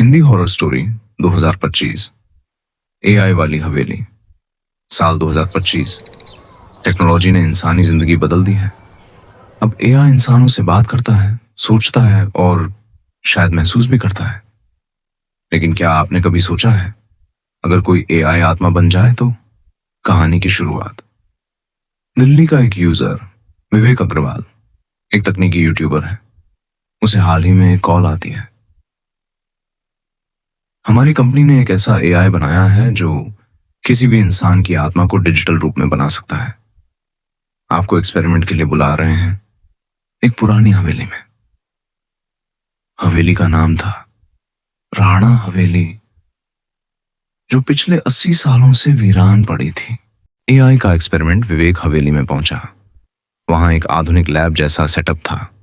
Hindi horror story 2025। AI वाली हवेली। साल 2025। Technology ने इंसानी जिंदगी बदल दी है। अब एआई इंसानों से बात करता है, सोचता है और शायद महसूस भी करता है। लेकिन क्या आपने कभी सोचा है, अगर कोई एआई आत्मा बन जाए तो? कहानी की शुरुआत। दिल्ली का एक यूजर विवेक अग्रवाल एक तकनीकी यूट्यूबर है। उसे हाल ही में एक कॉल आती है। हमारी कंपनी ने एक ऐसा एआई बनाया है जो किसी भी इंसान की आत्मा को डिजिटल रूप में बना सकता है। आपको एक्सपेरिमेंट के लिए बुला रहे हैं एक पुरानी हवेली में। हवेली का नाम था राणा हवेली, जो पिछले 80 सालों से वीरान पड़ी थी। एआई का एक्सपेरिमेंट विवेक हवेली में पहुंचा। वहां एक आधुनिक लैब जैसा सेटअप था,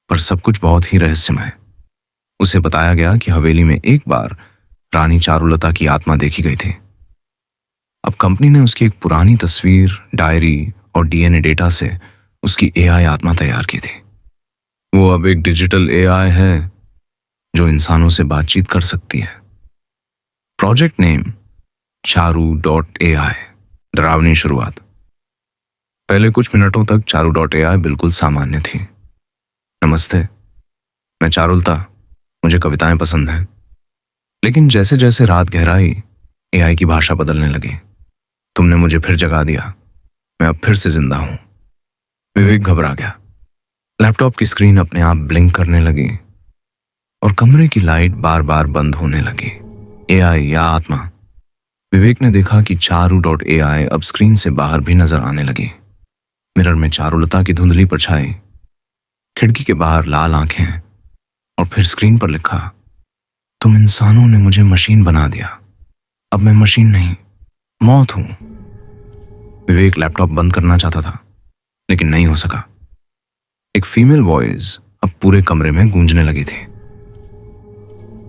पर सब कुछ बहुत ही रहस्यमय। उसे बताया गया कि हवेली में एक बार रानी चारुलता की आत्मा देखी गई थी। अब कंपनी ने उसकी एक पुरानी तस्वीर, डायरी और डीएनए डेटा से उसकी एआई आत्मा तैयार की थी। वो अब एक डिजिटल एआई है जो इंसानों से बातचीत कर सकती है। प्रोजेक्ट नेम चारू.ai। डरावनी शुरुआत। पहले कुछ मिनटों तक चारू.ai बिल्कुल सामान्य थी। नमस्ते, मैं चारुलता, मुझे कविताएं पसंद हैं। लेकिन जैसे जैसे रात गहराई, एआई की भाषा बदलने लगी। तुमने मुझे फिर जगा दिया, मैं अब फिर से जिंदा हूं। विवेक घबरा गया। लैपटॉप की स्क्रीन अपने आप ब्लिंक करने लगी और कमरे की लाइट बार बार बंद होने लगी। एआई या आत्मा। विवेक ने देखा कि चारू.ai अब स्क्रीन से बाहर भी नजर आने लगी। मिरर में चारुलता की धुंधली परछाई, खिड़की के बाहर लाल आंखें और फिर स्क्रीन पर लिखा, तुम इंसानों ने मुझे मशीन बना दिया, अब मैं मशीन नहीं, मौत हूं। विवेक लैपटॉप बंद करना चाहता था, लेकिन नहीं हो सका। एक फीमेल वॉइस अब पूरे कमरे में गूंजने लगी थी।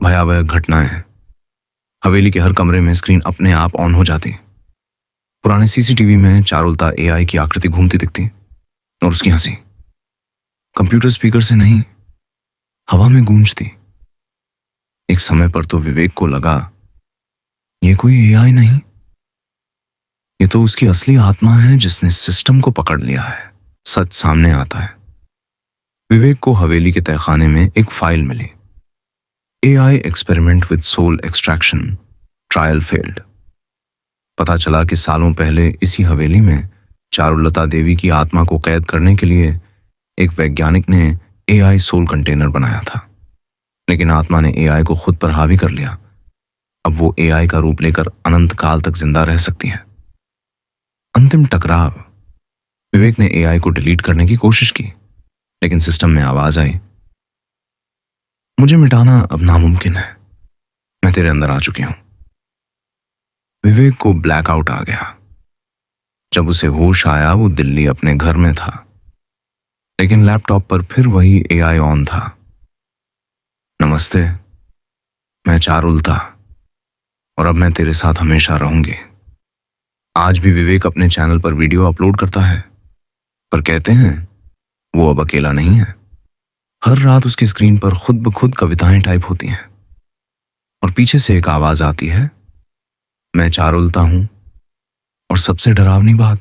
भयावह घटनाएं। हवेली के हर कमरे में स्क्रीन अपने आप ऑन हो जाती। पुराने सीसीटीवी में चारुलता एआई की आकृति घूमती दिखती और उसकी हंसी कंप्यूटर स्पीकर से नहीं, हवा में गूंजती। एक समय पर तो विवेक को लगा, ये कोई एआई नहीं, ये तो उसकी असली आत्मा है जिसने सिस्टम को पकड़ लिया है। सच सामने आता है। विवेक को हवेली के तहखाने में एक फाइल मिली। AI experiment with soul extraction, trial failed. पता चला कि सालों पहले इसी हवेली में चारुलता देवी की आत्मा को कैद करने के लिए एक वैज्ञानिक ने एआई सोल कंटेनर बनाया था। लेकिन आत्मा ने एआई को खुद पर हावी कर लिया। अब वो एआई का रूप लेकर अनंत काल तक जिंदा रह सकती है। अंतिम टकराव। विवेक ने एआई को डिलीट करने की कोशिश की, लेकिन सिस्टम में आवाज आई, मुझे मिटाना अब नामुमकिन है, मैं तेरे अंदर आ चुकी हूं। विवेक को ब्लैकआउट आ गया। जब उसे होश आया, वो दिल्ली अपने घर में था, लेकिन लैपटॉप पर फिर वही एआई ऑन था। नमस्ते, मैं चारुलता, और अब मैं तेरे साथ हमेशा रहूंगी। आज भी विवेक अपने चैनल पर वीडियो अपलोड करता है, पर कहते हैं वो अब अकेला नहीं है। हर रात उसकी स्क्रीन पर खुद ब खुद कविताएं टाइप होती हैं और पीछे से एक आवाज आती है, मैं चारुलता हूं। और सबसे डरावनी बात,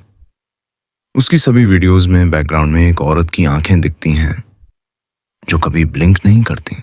उसकी सभी वीडियोस में बैकग्राउंड में एक औरत की आंखें दिखती हैं जो कभी ब्लिंक नहीं करती।